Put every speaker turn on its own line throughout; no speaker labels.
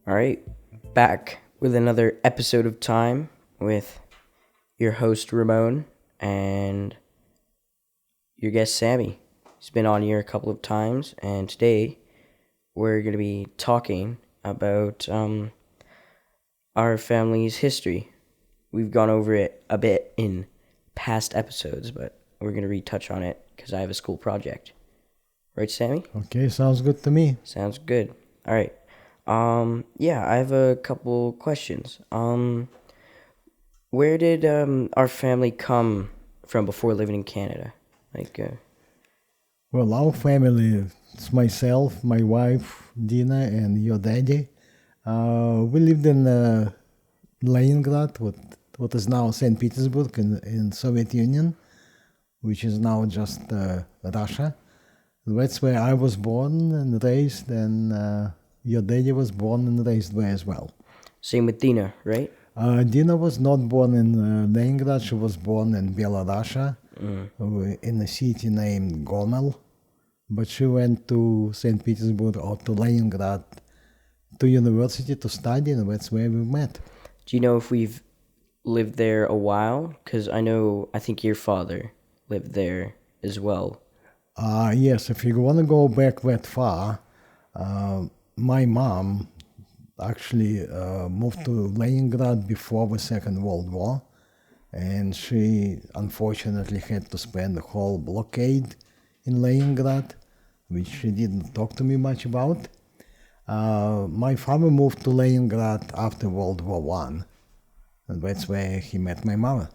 All right, back with another episode of Time with your host Ramone and your guest Sammy. He's been on here a couple of times, and today we're going to be talking about our family's history. We've gone over it a bit in past episodes, but we're going to retouch on it because I have a school project. Right, Sammy?
Okay, sounds good to me.
Sounds good. All right. I have a couple questions. Where did our family come from before living in Canada?
Well, our family, it's myself, my wife, Dina, and your daddy. We lived in Leningrad, what is now St. Petersburg in Soviet Union, which is now just Russia. That's where I was born and raised, and your daddy was born and raised there as well.
Same with Dina, right?
Dina was not born in Leningrad. She was born in Belarus, in a city named Gomel. But she went to St. Petersburg or to Leningrad to university to study, and that's where we met.
Do you know if we've lived there a while? Because I think your father lived there as well.
Yes, if you want to go back that far, my mom actually moved to Leningrad before the Second World War, and she unfortunately had to spend the whole blockade in Leningrad, which she didn't talk to me much about. My father moved to Leningrad after World War One, and that's where he met my mother.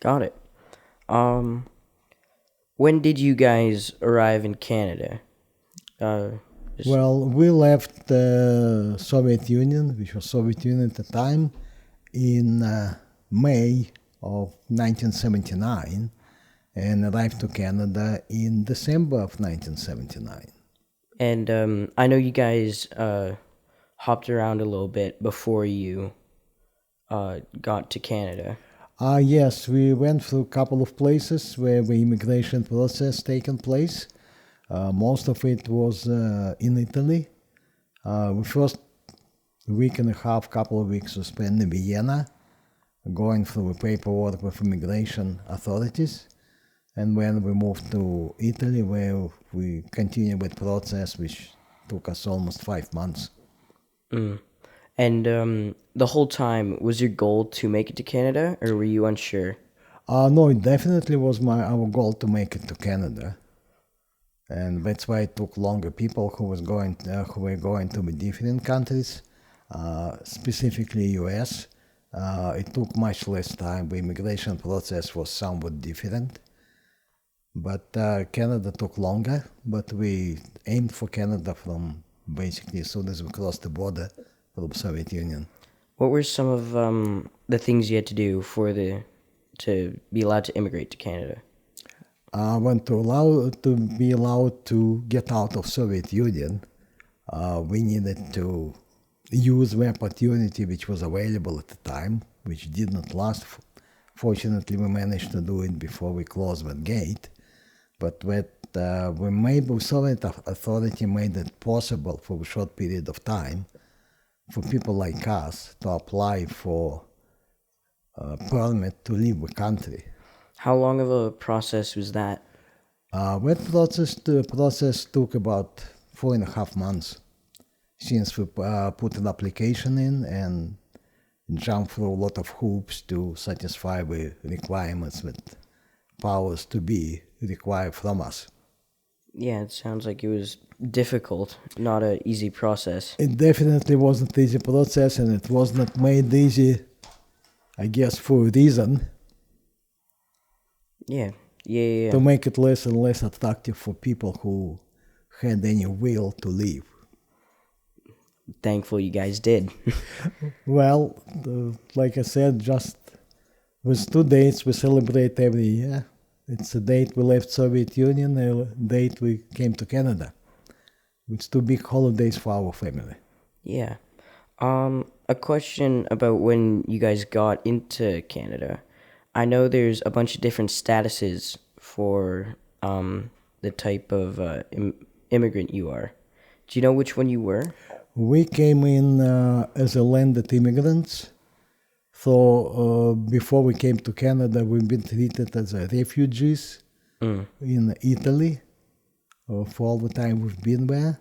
Got it. When did you guys arrive in Canada?
Well, we left the Soviet Union, which was Soviet Union at the time, in May of 1979, and arrived to Canada in December of 1979.
And I know you guys hopped around a little bit before you got to Canada.
Yes, we went through a couple of places where the immigration process taken place. Most of it was in Italy. The first week and a half, couple of weeks, we spent in Vienna, going through the paperwork with immigration authorities. And when we moved to Italy, where we continued with process, which took us almost 5 months.
And the whole time, was your goal to make it to Canada, or were you unsure?
No, it definitely was our goal to make it to Canada. And that's why it took longer. People who were going to the different countries, specifically US, it took much less time. The immigration process was somewhat different. But Canada took longer, but we aimed for Canada from basically as soon as we crossed the border from the Soviet Union.
What were some of the things you had to do to be allowed to immigrate to Canada?
When to be allowed to get out of Soviet Union, we needed to use the opportunity which was available at the time, which did not last. Fortunately, we managed to do it before we closed that gate. But the Soviet authority made it possible for a short period of time for people like us to apply for a permit to leave the country.
How long of a process was that?
That process took about 4.5 months since we put an application in and jumped through a lot of hoops to satisfy the requirements that powers to be required from us.
Yeah, it sounds like it was difficult, not an easy process.
It definitely wasn't an easy process, and it was not made easy, I guess, for a reason.
Yeah.
To make it less and less attractive for people who had any will to leave.
Thankful you guys did.
Well, like I said, just with 2 dates we celebrate every year. It's a date we left Soviet Union, a date we came to Canada. It's 2 big holidays for our family.
Yeah. A question about when you guys got into Canada. I know there's a bunch of different statuses for the type of immigrant you are. Do you know which one you were?
We came in as a landed immigrants. So before we came to Canada, we've been treated as refugees in Italy for all the time we've been there.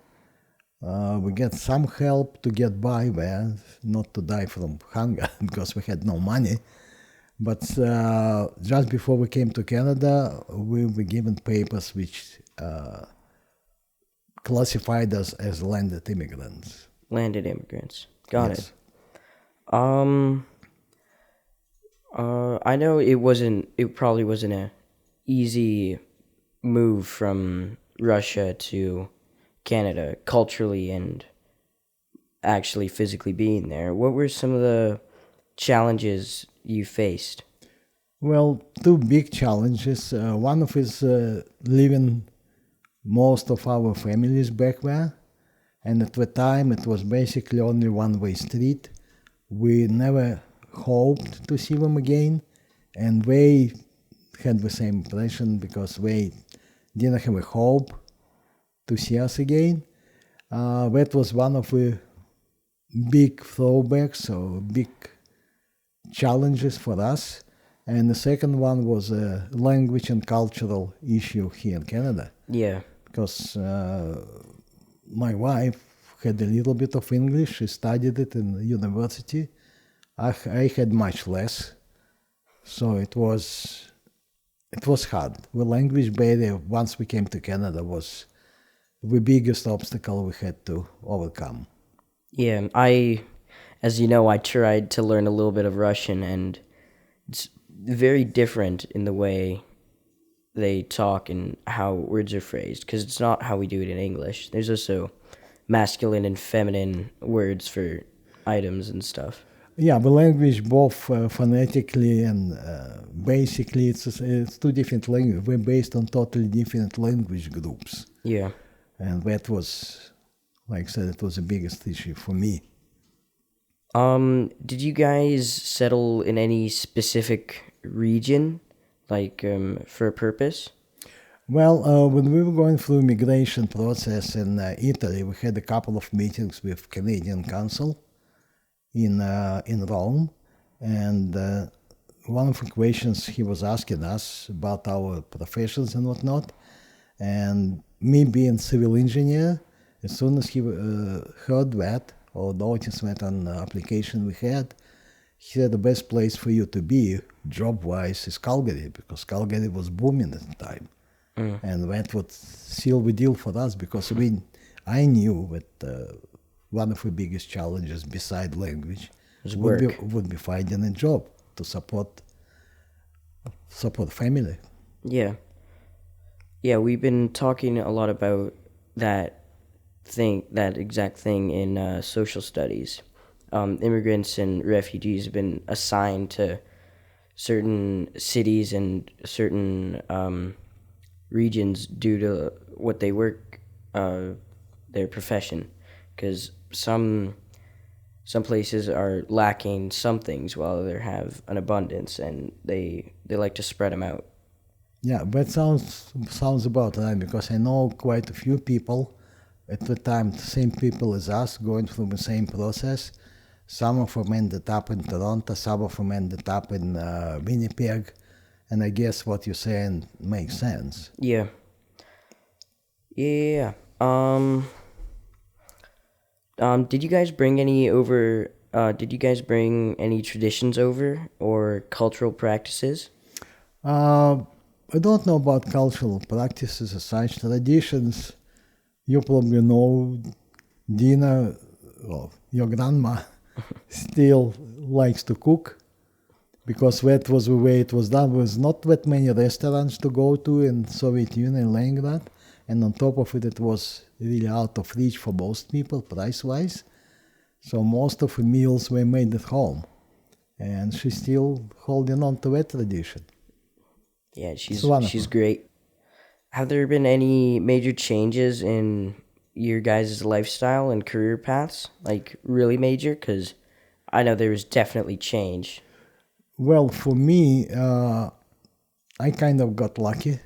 We get some help to get by there, not to die from hunger because we had no money. But just before we came to Canada, we were given papers which classified us as landed immigrants.
Landed immigrants. Got
Yes.
it. I know it probably wasn't a easy move from Russia to Canada culturally and actually physically being there. What were some of the challenges you faced?
Well, two big challenges. One of is leaving most of our families back there. And at the time, it was basically only one-way street. We never hoped to see them again. And they had the same impression because they didn't have a hope to see us again. That was one of the big throwbacks or big challenges for us. And the second one was a language and cultural issue here in Canada.
Yeah.
Because my wife had a little bit of English. She studied it in university. I had much less. So it was hard. The language barrier, once we came to Canada, was the biggest obstacle we had to overcome.
Yeah, as you know, I tried to learn a little bit of Russian, and it's very different in the way they talk and how words are phrased, because it's not how we do it in English. There's also masculine and feminine words for items and stuff.
Yeah, the language, both phonetically and basically, it's two different languages. We're based on totally different language groups.
Yeah.
And that was, like I said, it was the biggest issue for me.
Did you guys settle in any specific region, like for a purpose?
Well, when we were going through immigration process in Italy, we had a couple of meetings with Canadian Council in Rome, and one of the questions he was asking us about our professions and whatnot, and me being civil engineer, as soon as he heard that or noticed that on the application we had, he said the best place for you to be job-wise is Calgary, because Calgary was booming at the time. And that would seal the deal for us, because I knew that one of the biggest challenges beside language would be finding a job to support family.
Yeah. Yeah, we've been talking a lot about that exact thing in social studies. Immigrants and refugees have been assigned to certain cities and certain regions due to what they work, their profession, because some places are lacking some things while they have an abundance, and they like to spread them out.
Yeah, that sounds about right, because I know quite a few people at the time, the same people as us, going through the same process. Some of them ended up in Toronto, some of them ended up in Winnipeg, and I guess what you're saying makes sense.
Yeah. Yeah. Did you guys bring any over? Did you guys bring any traditions over or cultural practices?
I don't know about cultural practices as such. Traditions, you probably know, Dina, well, your grandma, still likes to cook, because that was the way it was done. There was not that many restaurants to go to in Soviet Union, Leningrad, and on top of it, it was really out of reach for most people, price-wise. So most of the meals were made at home, and she's still holding on to that tradition.
Yeah, she's great. Have there been any major changes in your guys' lifestyle and career paths? Like, really major? Because I know there was definitely change.
Well, for me, I kind of got lucky.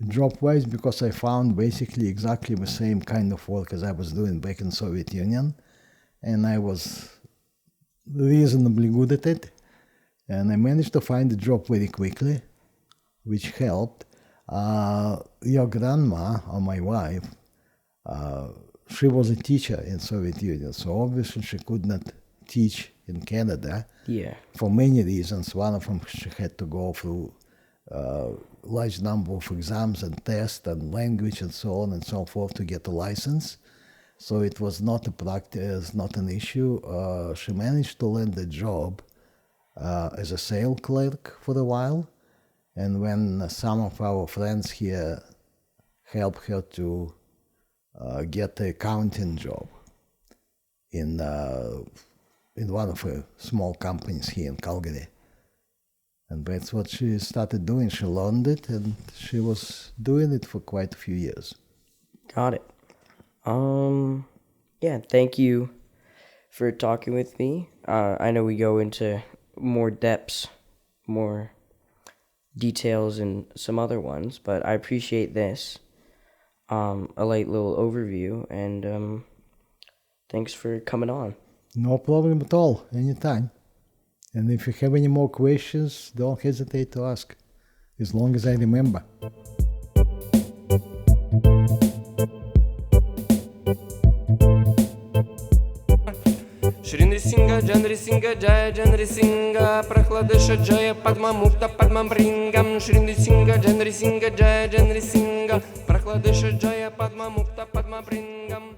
job-wise because I found basically exactly the same kind of work as I was doing back in Soviet Union, and I was reasonably good at it, and I managed to find a job very quickly, which helped. Your grandma, or my wife, she was a teacher in Soviet Union, so obviously she could not teach in Canada.
Yeah.
For many reasons. One of them, she had to go through large number of exams and tests and language and so on and so forth to get a license. So it was not a practice, not an issue. She managed to land a job as a sales clerk for a while. And when some of our friends here helped her to get an accounting job in one of the small companies here in Calgary. And that's what she started doing. She learned it, and she was doing it for quite a few years.
Got it. Yeah, thank you for talking with me. I know we go into more depths, more details in some other ones, but I appreciate this. A light little overview, and thanks for coming on.
No problem at all, anytime. And if you have any more questions, don't hesitate to ask, as long as I remember.
Shri Singa, Janri Singa, Jaya Janri Singa, Prahladesha Jaya Padma Mukta Padma Bringam, Shri Singa, Janri Singa, Jaya Janri Singa, Prahladesha Jaya Padma Mukta Padma Bringam.